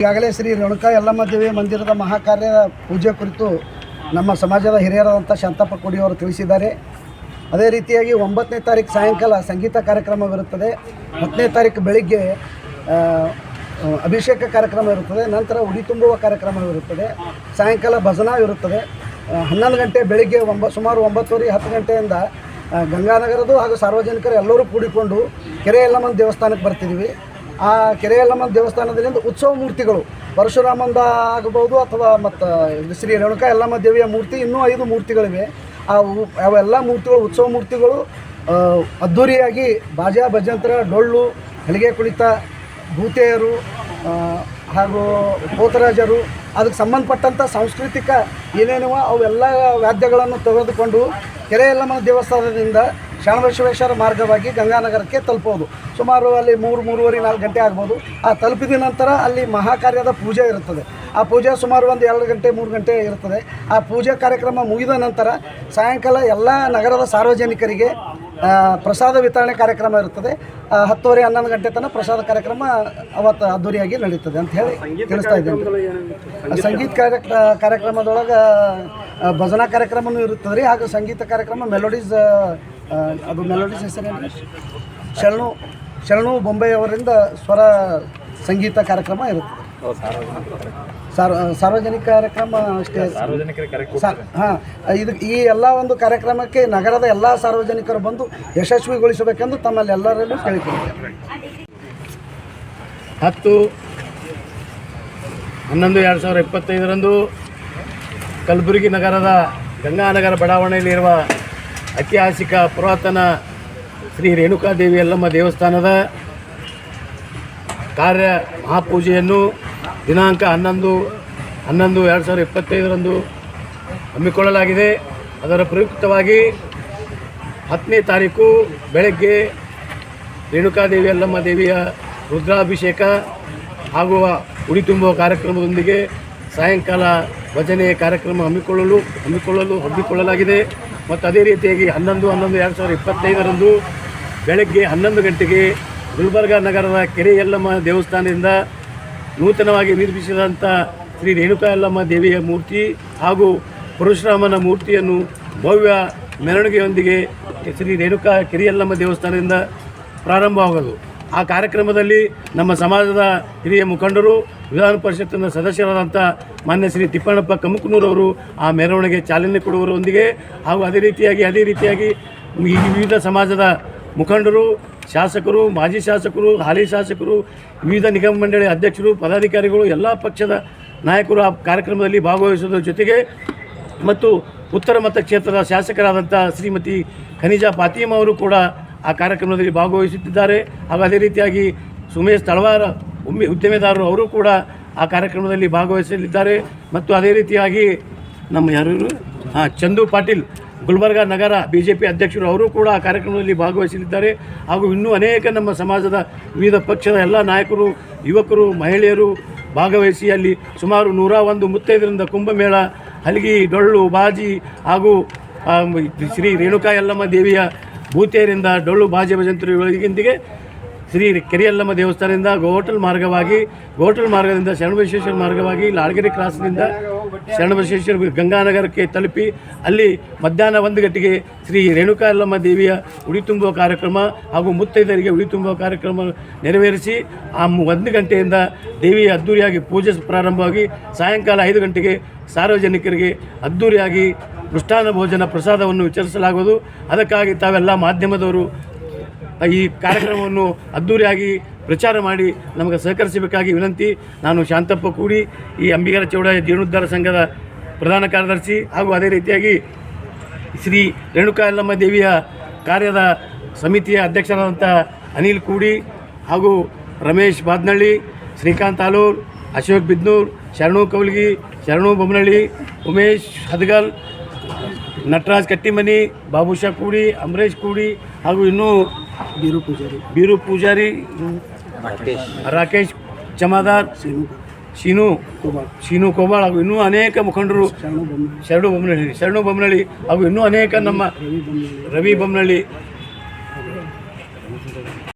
ಈಗಾಗಲೇ ಶ್ರೀ ರೇಣುಕಾ ಯಲ್ಲಮ್ಮ ದೇವಿ ಮಂದಿರದ ಮಹಾಕಾರ್ಯ ಪೂಜೆ ಕುರಿತು ನಮ್ಮ ಸಮಾಜದ ಹಿರಿಯರಾದಂಥ ಶಾಂತಪ್ಪ ಕೋಡಿಯವರು ತಿಳಿಸಿದ್ದಾರೆ. ಅದೇ ರೀತಿಯಾಗಿ 9ನೇ ತಾರೀಕು ಸಾಯಂಕಾಲ ಸಂಗೀತ ಕಾರ್ಯಕ್ರಮವಿರುತ್ತದೆ. 10ನೇ ತಾರೀಕು ಬೆಳಿಗ್ಗೆ ಅಭಿಷೇಕ ಕಾರ್ಯಕ್ರಮ ಇರುತ್ತದೆ. ನಂತರ ಉಡಿ ತುಂಬುವ ಕಾರ್ಯಕ್ರಮವಿರುತ್ತದೆ. ಸಾಯಂಕಾಲ ಭಜನಾ ಇರುತ್ತದೆ. 11 ಗಂಟೆ ಬೆಳಿಗ್ಗೆ ಸುಮಾರು 9:30 10 ಗಂಟೆಯಿಂದ ಗಂಗಾನಗರದು ಹಾಗೂ ಸಾರ್ವಜನಿಕರು ಎಲ್ಲರೂ ಕೂಡಿಕೊಂಡು ಕೆರೆ ಯಲ್ಲಮ್ಮನ ದೇವಸ್ಥಾನಕ್ಕೆ ಬರ್ತಿದ್ದೀವಿ. ಆ ಕೆರೆ ಯಲ್ಲಮ್ಮನ ದೇವಸ್ಥಾನದಿಂದ ಉತ್ಸವ ಮೂರ್ತಿಗಳು ಪರಶುರಾಮಂದ ಆಗಬಹುದು ಅಥವಾ ಮತ್ತು ಶ್ರೀ ರೇಣುಕಾ ಯಲ್ಲಮ್ಮ ದೇವಿಯ ಮೂರ್ತಿ ಇನ್ನೂ 5 ಮೂರ್ತಿಗಳಿವೆ. ಅವೆಲ್ಲ ಮೂರ್ತಿಗಳು ಉತ್ಸವ ಮೂರ್ತಿಗಳು ಅದ್ಧೂರಿಯಾಗಿ ಬಾಜಾ ಭಜಂತ್ರ, ಡೊಳ್ಳು, ಹಲಿಗೆ ಕುಣಿತ, ಭೂತೆಯರು ಹಾಗೂ ಪೋತರಾಜರು ಅದಕ್ಕೆ ಸಂಬಂಧಪಟ್ಟಂಥ ಸಾಂಸ್ಕೃತಿಕ ಏನೇನುವ ಅವೆಲ್ಲ ವಾದ್ಯಗಳನ್ನು ತೆಗೆದುಕೊಂಡು ಕೆರೆ ಯಲ್ಲಮ್ಮನ ದೇವಸ್ಥಾನದಿಂದ ಶರಣಬಸವೇಶ್ವರ ಮಾರ್ಗವಾಗಿ ಗಂಗಾನಗರಕ್ಕೆ ತಲುಪೋದು. ಸುಮಾರು ಅಲ್ಲಿ 3-3:30 4 ಗಂಟೆ ಆಗ್ಬೋದು. ಆ ತಲುಪಿದ ನಂತರ ಅಲ್ಲಿ ಮಹಾಕಾರ್ಯದ ಪೂಜೆ ಇರುತ್ತದೆ. ಆ ಪೂಜೆ ಸುಮಾರು 2 ಗಂಟೆ 3 ಗಂಟೆ ಇರುತ್ತದೆ. ಆ ಪೂಜೆ ಕಾರ್ಯಕ್ರಮ ಮುಗಿದ ನಂತರ ಸಾಯಂಕಾಲ ಎಲ್ಲ ನಗರದ ಸಾರ್ವಜನಿಕರಿಗೆ ಪ್ರಸಾದ ವಿತರಣೆ ಕಾರ್ಯಕ್ರಮ ಇರುತ್ತದೆ. 10:30 11 ಗಂಟೆ ತನಕ ಪ್ರಸಾದ ಕಾರ್ಯಕ್ರಮ ಅವತ್ತು ಅದ್ದೂರಿಯಾಗಿ ನಡೀತದೆ ಅಂತ ಹೇಳಿ ತಿಳಿಸ್ತಾ ಇದ್ದೀನಿ. ಸಂಗೀತ ಕಾರ್ಯಕ್ರಮದೊಳಗೆ ಭಜನಾ ಕಾರ್ಯಕ್ರಮವೂ ಇರುತ್ತದೆ ರೀ. ಹಾಗೂ ಸಂಗೀತ ಕಾರ್ಯಕ್ರಮ ಮೆಲೋಡೀಸ್, ಅದು ಮೆಲೋಡೀಸ್ ಹೆಸರೇನು, ಶರಣು ಬೊಂಬೈ ಅವರಿಂದ ಸ್ವರ ಸಂಗೀತ ಕಾರ್ಯಕ್ರಮ ಇರುತ್ತೆ. ಸಾರ್ವಜನಿಕ ಕಾರ್ಯಕ್ರಮ ಅಷ್ಟೇ. ಹಾಂ, ಈ ಎಲ್ಲ ಒಂದು ಕಾರ್ಯಕ್ರಮಕ್ಕೆ ನಗರದ ಎಲ್ಲ ಸಾರ್ವಜನಿಕರು ಬಂದು ಯಶಸ್ವಿಗೊಳಿಸಬೇಕೆಂದು ತಮ್ಮಲ್ಲಿ ಎಲ್ಲರಲ್ಲೂ ಕೇಳಿಕೊಳ್ಳುತ್ತೇವೆ. 10/11/2025 ಕಲಬುರಗಿ ನಗರದ ಗಂಗಾನಗರ ಬಡಾವಣೆಯಲ್ಲಿರುವ ಐತಿಹಾಸಿಕ ಪುರಾತನ ಶ್ರೀ ರೇಣುಕಾದೇವಿ ಯಲ್ಲಮ್ಮ ದೇವಸ್ಥಾನದ ಕಾರ್ಯ ಮಹಾಪೂಜೆಯನ್ನು ದಿನಾಂಕ 11/11/2025 ಹಮ್ಮಿಕೊಳ್ಳಲಾಗಿದೆ. ಅದರ ಪ್ರಯುಕ್ತವಾಗಿ 10ನೇ ತಾರೀಕು ಬೆಳಗ್ಗೆ ರೇಣುಕಾದೇವಿ ಯಲ್ಲಮ್ಮ ದೇವಿಯ ರುದ್ರಾಭಿಷೇಕ ಹಾಗೂ ಉಡಿ ತುಂಬುವ ಕಾರ್ಯಕ್ರಮದೊಂದಿಗೆ ಸಾಯಂಕಾಲ ಭಜನೆ ಕಾರ್ಯಕ್ರಮ ಹಮ್ಮಿಕೊಳ್ಳಲಾಗಿದೆ. ಮತ್ತು ಅದೇ ರೀತಿಯಾಗಿ 11/11/2025 ಬೆಳಗ್ಗೆ 11 ಗಂಟೆಗೆ ಗುಲ್ಬರ್ಗ ನಗರದ ಕೆರೆ ಯಲ್ಲಮ್ಮ ದೇವಸ್ಥಾನದಿಂದ ನೂತನವಾಗಿ ನಿರ್ಮಿಸಿದಂಥ ಶ್ರೀ ರೇಣುಕಾ ಯಲ್ಲಮ್ಮ ದೇವಿಯ ಮೂರ್ತಿ ಹಾಗೂ ಪರಶುರಾಮನ ಮೂರ್ತಿಯನ್ನು ಭವ್ಯ ಮೆರವಣಿಗೆಯೊಂದಿಗೆ ಶ್ರೀ ರೇಣುಕಾ ಕೆರೆ ಯಲ್ಲಮ್ಮ ದೇವಸ್ಥಾನದಿಂದ ಪ್ರಾರಂಭವಾಗೋದು. ಆ ಕಾರ್ಯಕ್ರಮದಲ್ಲಿ ನಮ್ಮ ಸಮಾಜದ ಹಿರಿಯ ಮುಖಂಡರು, ವಿಧಾನ ಪರಿಷತ್ತಿನ ಸದಸ್ಯರಾದಂಥ ಮಾನ್ಯ ಶ್ರೀ ತಿಪ್ಪಣ್ಣಪ್ಪ ಕಮಕನೂರವರು ಆ ಮೆರವಣಿಗೆ ಚಾಲನೆ ಕೊಡುವರೊಂದಿಗೆ ಹಾಗೂ ಅದೇ ರೀತಿಯಾಗಿ ಈ ವಿವಿಧ ಸಮಾಜದ ಮುಖಂಡರು, ಶಾಸಕರು, ಮಾಜಿ ಶಾಸಕರು, ಹಾಲಿ ಶಾಸಕರು, ವಿವಿಧ ನಿಗಮ ಮಂಡಳಿ ಅಧ್ಯಕ್ಷರು, ಪದಾಧಿಕಾರಿಗಳು, ಎಲ್ಲ ಪಕ್ಷದ ನಾಯಕರು ಆ ಕಾರ್ಯಕ್ರಮದಲ್ಲಿ ಭಾಗವಹಿಸುವುದರ ಜೊತೆಗೆ ಮತ್ತು ಉತ್ತರ ಮತಕ್ಷೇತ್ರದ ಶಾಸಕರಾದಂಥ ಶ್ರೀಮತಿ ಖನಿಜಾ ಫಾತಿಮಾ ಅವರು ಕೂಡ ಆ ಕಾರ್ಯಕ್ರಮದಲ್ಲಿ ಭಾಗವಹಿಸುತ್ತಿದ್ದಾರೆ. ಹಾಗೂ ಅದೇ ರೀತಿಯಾಗಿ ಸುಮೇಶ್ ತಳವಾರ ಉದ್ಯಮೆದಾರರು ಅವರು ಕೂಡ ಆ ಕಾರ್ಯಕ್ರಮದಲ್ಲಿ ಭಾಗವಹಿಸಲಿದ್ದಾರೆ. ಮತ್ತು ಅದೇ ರೀತಿಯಾಗಿ ನಮ್ಮ ಚಂದು ಪಾಟೀಲ್ ಗುಲ್ಬರ್ಗ ನಗರ BJP ಅಧ್ಯಕ್ಷರು ಅವರು ಕೂಡ ಆ ಕಾರ್ಯಕ್ರಮದಲ್ಲಿ ಭಾಗವಹಿಸಲಿದ್ದಾರೆ. ಹಾಗೂ ಇನ್ನೂ ಅನೇಕ ನಮ್ಮ ಸಮಾಜದ ವಿವಿಧ ಪಕ್ಷದ ಎಲ್ಲ ನಾಯಕರು, ಯುವಕರು, ಮಹಿಳೆಯರು ಭಾಗವಹಿಸಿ ಅಲ್ಲಿ ಸುಮಾರು 101 ಮುತ್ತೈದರಿಂದ ಕುಂಭಮೇಳ, ಹಲಗಿ, ಡೊಳ್ಳು, ಬಾಜಿ ಹಾಗೂ ಶ್ರೀ ರೇಣುಕಾ ಯಲ್ಲಮ್ಮ ದೇವಿಯ ಭೂತೆಯರಿಂದ ಡೊಳ್ಳು ಬಾಜೆ ಭಜಂತ್ರಿಗಳೊಂದಿಗೆ ಶ್ರೀ ಕೆರೆ ಯಲ್ಲಮ್ಮ ದೇವಸ್ಥಾನದಿಂದ ಗೋಟಲ್ ಮಾರ್ಗದಿಂದ ಶರಣಬಸವೇಶ್ವರ ಮಾರ್ಗವಾಗಿ ಲಾಳಗೆರೆ ಕ್ರಾಸ್ನಿಂದ ಶರಣಬಸವೇಶ್ವರ ಗಂಗಾನಗರಕ್ಕೆ ತಲುಪಿ ಅಲ್ಲಿ ಮಧ್ಯಾಹ್ನ 1 ಗಂಟೆಗೆ ಶ್ರೀ ರೇಣುಕಾ ಯಲ್ಲಮ್ಮ ದೇವಿಯ ಉಡಿ ತುಂಬುವ ಕಾರ್ಯಕ್ರಮ ಹಾಗೂ ಮುತ್ತೈದರಿಗೆ ಉಡಿ ತುಂಬುವ ಕಾರ್ಯಕ್ರಮ ನೆರವೇರಿಸಿ ಆ 1 ಗಂಟೆಯಿಂದ ದೇವಿಯ ಅದ್ದೂರಿಯಾಗಿ ಪೂಜೆ ಪ್ರಾರಂಭವಾಗಿ ಸಾಯಂಕಾಲ 5 ಗಂಟೆಗೆ ಸಾರ್ವಜನಿಕರಿಗೆ ಅದ್ದೂರಿಯಾಗಿ ಮೃಷ್ಟಾನ್ನ ಭೋಜನ ಪ್ರಸಾದವನ್ನು ವಿತರಿಸಲಾಗುವುದು. ಅದಕ್ಕಾಗಿ ತಾವೆಲ್ಲ ಮಾಧ್ಯಮದವರು ಈ ಕಾರ್ಯಕ್ರಮವನ್ನು ಅದ್ದೂರಿಯಾಗಿ ಪ್ರಚಾರ ಮಾಡಿ ನಮಗೆ ಸಹಕರಿಸಬೇಕಾಗಿ ವಿನಂತಿ. ನಾನು ಶಾಂತಪ್ಪ ಕೂಡಿ, ಈ ಅಂಬಿಗರ ಚೌಡ ಜೀರ್ಣೋದ್ಧಾರ ಸಂಘದ ಪ್ರಧಾನ ಕಾರ್ಯದರ್ಶಿ ಹಾಗೂ ಅದೇ ರೀತಿಯಾಗಿ ಶ್ರೀ ರೇಣುಕಾ ಯಲ್ಲಮ್ಮ ದೇವಿಯ ಕಾರ್ಯದ ಸಮಿತಿಯ ಅಧ್ಯಕ್ಷರಾದಂಥ ಅನಿಲ್ ಕೂಡಿ ಹಾಗೂ ರಮೇಶ್ ಬಾದ್ನಳ್ಳಿ, ಶ್ರೀಕಾಂತ್ ಆಲೂರ್, ಅಶೋಕ್ ಬಿದ್ನೂರ್, ಶರಣು ಕೌಲ್ಗಿ, ಶರಣು ಬೊಮ್ಮನಹಳ್ಳಿ, ಉಮೇಶ್ ಹದಗಲ್, ನಟರಾಜ್ ಕಟ್ಟಿಮನಿ, ಬಾಬುಷಾ ಕೂಡಿ, ಅಮರೇಶ್ ಕೂಡಿ ಹಾಗೂ ಇನ್ನೂ ಬೀರು ಪೂಜಾರಿ, ರಾಕೇಶ್ ಜಮಾದಾರ್, ಶೀನು ಕೋಬಾಳ್ ಹಾಗೂ ಇನ್ನೂ ಅನೇಕ ಮುಖಂಡರು, ಶರಣು ಬೊಮ್ಮನಹಳ್ಳಿ ಹಾಗೂ ಇನ್ನೂ ಅನೇಕ ನಮ್ಮ ರವಿ ಬೊಮ್ಮನಹಳ್ಳಿ